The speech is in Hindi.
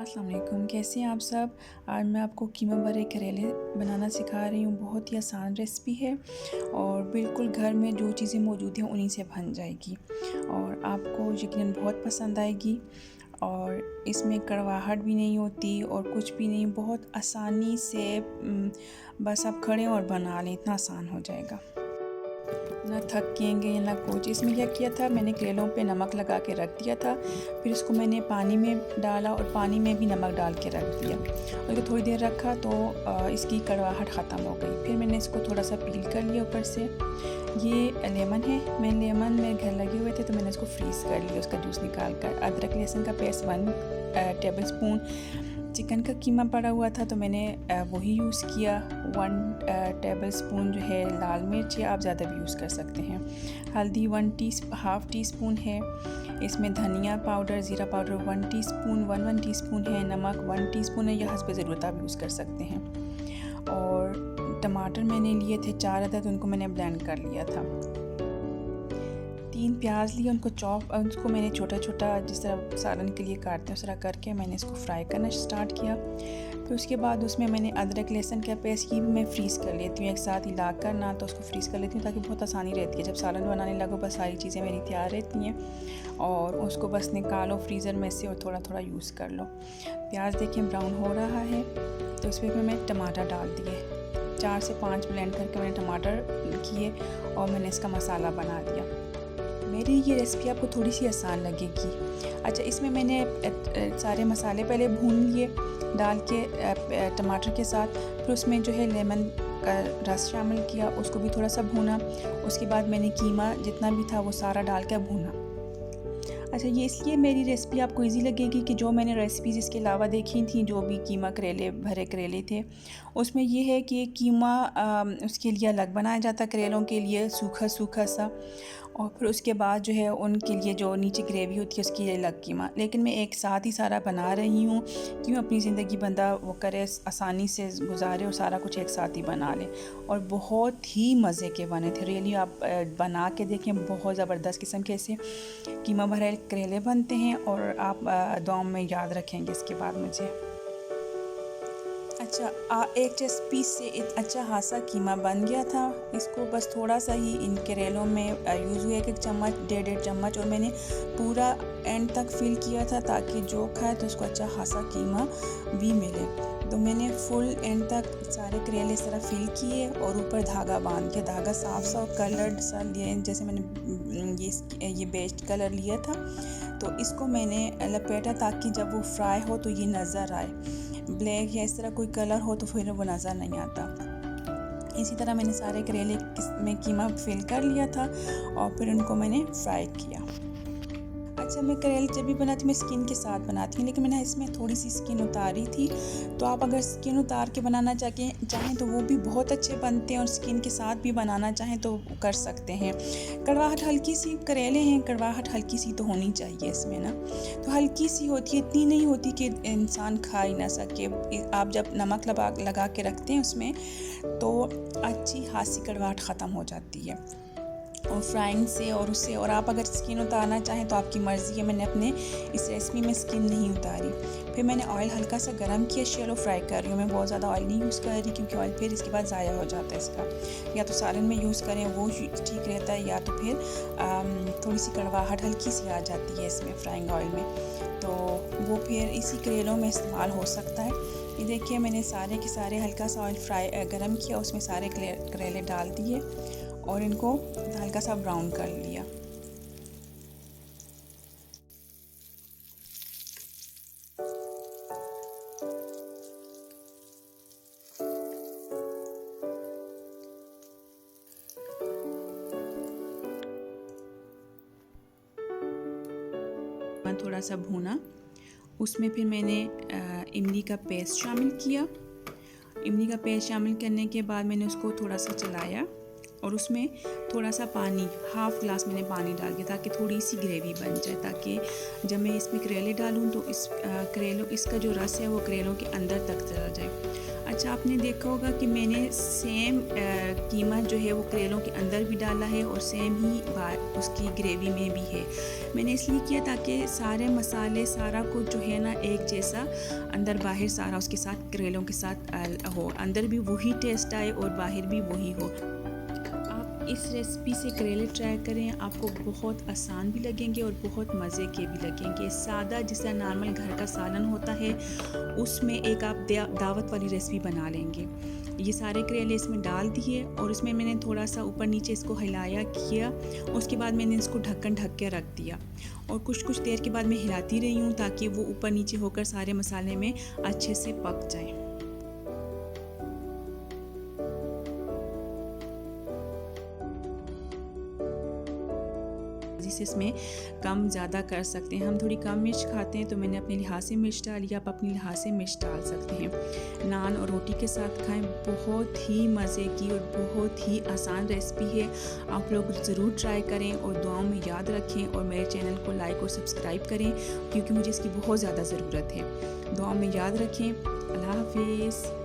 अस्सलाम वालेकुम, कैसे हैं आप सब। आज मैं आपको कीमा भरे करेले बनाना सिखा रही हूँ। बहुत ही आसान रेसिपी है और बिल्कुल घर में जो चीज़ें मौजूद हैं उन्हीं से बन जाएगी और आपको यकीनन बहुत पसंद आएगी। और इसमें कड़वाहट भी नहीं होती और कुछ भी नहीं, बहुत आसानी से बस आप खड़े और बना लें, इतना आसान हो जाएगा। ना थकेंगे ना कुछ। इसमें क्या किया था, मैंने करेलों पे नमक लगा के रख दिया था, फिर इसको मैंने पानी में डाला और पानी में भी नमक डाल के रख दिया और इसको थोड़ी देर रखा तो इसकी कड़वाहट ख़त्म हो गई। फिर मैंने इसको थोड़ा सा पील कर लिया ऊपर से। ये लेमन है, लेमन मेरे घर लगे हुए थे तो मैंने इसको फ्रीज़ कर लिया, उसका जूस निकाल कर। अदरक लहसुन का पेस्ट 1 टेबल स्पून। चिकन का कीमा पड़ा हुआ था तो मैंने वही यूज़ किया। 1 टेबल स्पून जो है लाल मिर्च, या आप ज़्यादा भी यूज़ कर सकते हैं। हल्दी हाफ़ टी स्पून है। इसमें धनिया पाउडर, ज़ीरा पाउडर 1 टी स्पून है। नमक 1 टीस्पून है, या हस्ब ज़रूरत आप यूज़ कर सकते हैं। और टमाटर मैंने लिए थे 4 अदद, उनको मैंने ब्लेंड कर लिया था। 3 प्याज लिए, उनको मैंने छोटा छोटा जिस तरह सालन के लिए काटते हैं उस तरह करके मैंने इसको फ्राई करना स्टार्ट किया। फिर उसके बाद उसमें मैंने अदरक लहसुन का पेस्ट, ये भी मैं फ्रीज़ कर लेती हूँ एक साथ हिला कर, ना तो उसको फ्रीज़ कर लेती हूँ ताकि बहुत आसानी रहती है। जब सालन बनाने लगो बस सारी चीज़ें मेरी तैयार रहती हैं और उसको बस निकालो फ्रीज़र में से और थोड़ा थोड़ा यूज़ कर लो। प्याज देखें ब्राउन हो रहा है तो इसमें मैं टमाटर डाल दिए। 4 से 5 ब्लेंड करके मैंने टमाटर किए और मैंने इसका मसाला बना दिया। मेरी ये रेसिपी आपको थोड़ी सी आसान लगेगी। अच्छा, इसमें मैंने सारे मसाले पहले भून लिए डाल के टमाटर के साथ, फिर उसमें जो है लेमन का रस शामिल किया, उसको भी थोड़ा सा भूना। उसके बाद मैंने कीमा जितना भी था वो सारा डाल कर भूना। अच्छा, ये इसलिए मेरी रेसिपी आपको इजी लगेगी कि जो मैंने रेसिपीज़ इसके अलावा देखी थी, जो भी कीमा करेले भरे करेले थे, उसमें ये है कि कीमा उसके लिए अलग बनाया जाता, करेलों के लिए सूखा सूखा सा, और फिर उसके बाद जो है उनके लिए जो नीचे ग्रेवी होती है उसकी लिए अलग कीमा। लेकिन मैं एक साथ ही सारा बना रही हूँ, क्यों अपनी ज़िंदगी बंदा वो करे, आसानी से गुजारे और सारा कुछ एक साथ ही बना ले। और बहुत ही मज़े के बने थे रियली। आप बना के देखें, बहुत ज़बरदस्त किस्म के ऐसे कीमा भरे करेले बनते हैं और आप दुआ में याद रखेंगे इसके बाद मुझे। अच्छा, एक पीस से एक अच्छा खासा कीमा बन गया था। इसको बस थोड़ा सा ही इन करेलों में यूज़ हुआ, 1 चम्मच 1.5 चम्मच, और मैंने पूरा एंड तक फिल किया था ताकि जो खाए तो उसको अच्छा खासा कीमा भी मिले। तो मैंने फुल एंड तक सारे करेले इस तरह फिल किए और ऊपर धागा बांध के, धागा साफ कलर्ड सा लिए, जैसे मैंने ये बेस्ट कलर लिया था, तो इसको मैंने लपेटा ताकि जब वो फ्राई हो तो ये नज़र आए। ब्लैक या इस तरह कोई कलर हो तो फिर वो नज़र नहीं आता। इसी तरह मैंने सारे करेले में कीमा फिल कर लिया था और फिर उनको मैंने फ्राई किया। अच्छा, मैं करेले जब भी बनाती हूँ मैं स्किन के साथ बनाती हूँ, लेकिन मैंने इसमें थोड़ी सी स्किन उतारी थी, तो आप अगर स्किन उतार के बनाना चाहें तो वो भी बहुत अच्छे बनते हैं, और स्किन के साथ भी बनाना चाहें तो कर सकते हैं। कड़वाहट हल्की सी, करेले हैं, कड़वाहट हल्की सी तो होनी चाहिए इसमें ना, तो हल्की सी होती है, इतनी नहीं होती कि इंसान खा ही ना सके। आप जब नमक लगा के रखते हैं उसमें तो अच्छी खासी कड़वाहट ख़त्म हो जाती है और फ्राइंग से और उससे। और आप अगर स्किन उतारना चाहें तो आपकी मर्ज़ी है, मैंने अपने इस रेसिपी में स्किन नहीं उतारी। फिर मैंने ऑयल हल्का सा गरम किया, शैलो फ्राई कर रही हूँ मैं, बहुत ज़्यादा ऑयल नहीं यूज़ कर रही क्योंकि ऑयल फिर इसके बाद ज़ाया हो जाता है इसका। या तो सालन में यूज़ करें वो ठीक रहता है, या तो फिर थोड़ी सी कड़वाहट हल्की सी आ जाती है इसमें फ्राइंग ऑयल में, तो वो फिर इसी करेलों में इस्तेमाल हो सकता है। ये देखिए, मैंने सारे के सारे हल्का सा ऑयल गरम किया, उसमें सारे करेले डाल दिए और इनको हल्का सा ब्राउन कर लिया। थोड़ा सा भूना, उसमें फिर मैंने इमली का पेस्ट शामिल किया। इमली का पेस्ट शामिल करने के बाद मैंने उसको थोड़ा सा चलाया और उसमें थोड़ा सा पानी, हाफ़ ग्लास मैंने पानी डाल दिया ताकि थोड़ी सी ग्रेवी बन जाए, ताकि जब मैं इसमें करेले डालूं तो इसका जो रस है वो करेलों के अंदर तक चला जाए। अच्छा, आपने देखा होगा कि मैंने सेम कीमा जो है वो करेलों के अंदर भी डाला है और सेम ही उसकी ग्रेवी में भी है। मैंने इसलिए किया ताकि सारे मसाले, सारा कुछ जो है ना एक जैसा जैसा अंदर बाहर सारा उसके साथ करेलों के साथ हो, अंदर भी वही टेस्ट आए और बाहर भी वही हो। आप इस रेसिपी से करेले ट्राई करें, आपको बहुत आसान भी लगेंगे और बहुत मज़े के भी लगेंगे। सादा जैसा नॉर्मल घर का सालन होता है उसमें एक आप दावत वाली रेसिपी बना लेंगे। ये सारे करेले इसमें डाल दिए और इसमें मैंने थोड़ा सा ऊपर नीचे इसको हिलाया किया। उसके बाद मैंने इसको ढक्कन ढक के रख दिया और कुछ देर के बाद मैं हिलाती रही हूँ ताकि वो ऊपर नीचे होकर सारे मसाले में अच्छे से पक जाएं। जिसे इसमें कम ज़्यादा कर सकते हैं, हम थोड़ी कम मिर्च खाते हैं तो मैंने अपने लिहाज से मिर्च डाली, आप अपने लिहाज से मिर्च डाल सकते हैं। नान और रोटी के साथ खाएं, बहुत ही मज़े की और बहुत ही आसान रेसिपी है। आप लोग ज़रूर ट्राई करें और दुआओं में याद रखें और मेरे चैनल को लाइक और सब्सक्राइब करें क्योंकि मुझे इसकी बहुत ज़्यादा ज़रूरत है। दुआओं में याद रखें। अल्लाह हाफिज़।